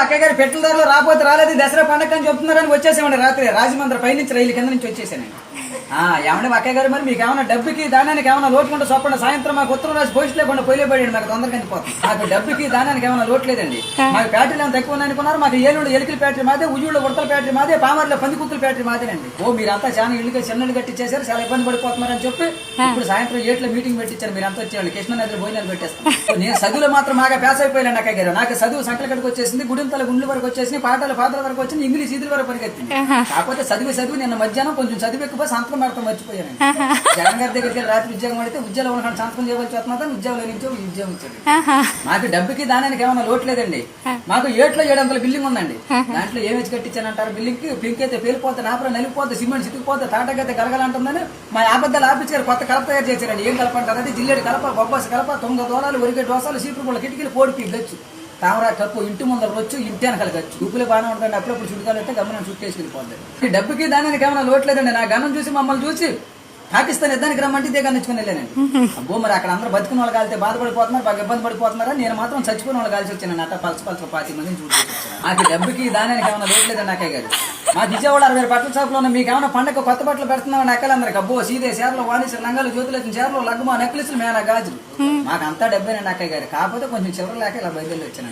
అక్కయ్య గారి పెట్టుదారులు రాబోతే రాలేదు దసరా పండగ అని చెప్తున్నారని వచ్చేసామండి రాత్రి రాజమండ్రి పైనుంచి రైలు కింద నుంచి వచ్చేసానండి. ఏమంటే అక్కయ్య గారు మరి మీకు ఏమైనా డబ్బుకి దానానికి ఏమైనా లోటుకుంటే చెప్పండి. సాయంత్రం మాకు ఉత్తరం రాసి పోస్ట్ లేకుండా పోయిపోయాడు మాకు తొందరగా వెళ్ళిపోతుంది. మాకు డబ్బుకి దానానికి ఏమైనా లోటు లేదండి. మాకు ఫ్యాక్టరీలు ఎంత ఎక్కువ అనుకున్నారు. మాకు ఏలూరు ఎలికల ఫ్యాక్టరీ మాదే, ఉయ్యూళ్ళ ఉడతల ఫ్యాక్టరీ మాదే, పామర్లో పందికుక్కల ఫ్యాక్టరీ మాదేనండి. మీరంతా చాలా ఇల్లుగా చిన్నలు కట్టించేశారు, చాలా ఇబ్బంది పడిపోతున్నారని చెప్పి ఇప్పుడు సాయంత్రం 7 మీటింగ్ పెట్టించారు. మీరు అంతా వచ్చేవాళ్ళు కృష్ణ నదిలో భోజనాలు పెట్టేస్తాను. నేను చదువులో మాత్రం బాగా పేస అయిపోయాను అక్కయ్య గారు. నాకు చదువు సంకల కడికి వచ్చేసింది, గుడింతల గుండ్ల వరకు వచ్చేసింది, పాటల వరకు వచ్చింది, ఇంగ్లీష్ ఇదిల వరకు పరిగెత్తింది. కాకపోతే చదివి నేను మధ్యాహ్నం కొంచెం చదివి ఎక్కువ సంతకం పెడతాం మర్చిపోయాను. జగన్ గారి దగ్గరికి వెళ్ళి రాత్రి ఉద్యోగం పడితే ఉద్యోగం ఉన్న సంతకం చేయవలసి వస్తున్నా ఉద్యోగంలో నుంచి ఉద్యోగం ఇచ్చాడు. మాకు డబ్బుకి దానానికి ఏమైనా లోటు లేదండి. మాకు 700 బిల్డింగ్ ఉందండి. దాంట్లో ఏం వచ్చి కట్టించానంటారు బిల్డింగ్ కి పింక్ అయితే పేలిపోతే నాపర నలిగిపోతే సిమెంట్ చితికిపోతే తాటకైతే గలగాలంటుందని మా అబద్ధాలు ఆపించారు. కొత్త కలప తయారు చేశారండి. ఏం కలప అంటారు? అది జిల్లేడు కలప, బొబ్బాసి కలప, తొంగ దోరాలు, ఒరిగే దోసాలు, సీపుల కిటికీలు, పోడిపి గచ్చు, తామరా కప్పు, ఇంటి ముందర వచ్చు, ఇంటి వెనకాల గచ్చు, ఉప్పులే బాగానే ఉంటుంది. అప్పుడప్పుడు చుట్టుకాలు అయితే గమనం చుట్టేసుకెళ్ళిపోతుంది. డబ్బుకి దానికి ఏమైనా లోట్లేదండి. నా గమనం చూసి మమ్మల్ని చూసి పాకిస్తాన్ యుద్ధానికి రమ్మంటే ఇదే కనిచ్చుకుని వెళ్ళానండి. అబ్బో మరి అక్కడ అందరూ బతుకున్న వాళ్ళు కాలితే బాధపడిపోతున్నారు, బాగా ఇబ్బంది పడిపోతున్నారా. నేను మాత్రం చచ్చిపోయిన వాళ్ళు కాల్చి వచ్చాను. అట్ట పలస 20 మందిని చూపించాను. నాకు డబ్బుకి దానికి ఏమైనా లోట్లేదండి అక్కయ్య గారు. మా విజయవాడ 60 బట్టల షాపులో ఉన్న మీకు ఏమైనా పండగ కొత్త బట్టలు పెడుతున్నామని అక్కలందరికి అబ్బో సీదే చీరలు, వాణిశ్వర లంగాలు, జ్యోతులు వచ్చిన చీరలు, లగ్గుమా, నెక్లెస్లు, మేనా గాజులు, మాకు అంతా డబ్బేనండి అక్కయ్య గారు. కాకపోతే కొంచెం చివరి లేక ఇలా బయలుదేరి వచ్చాను.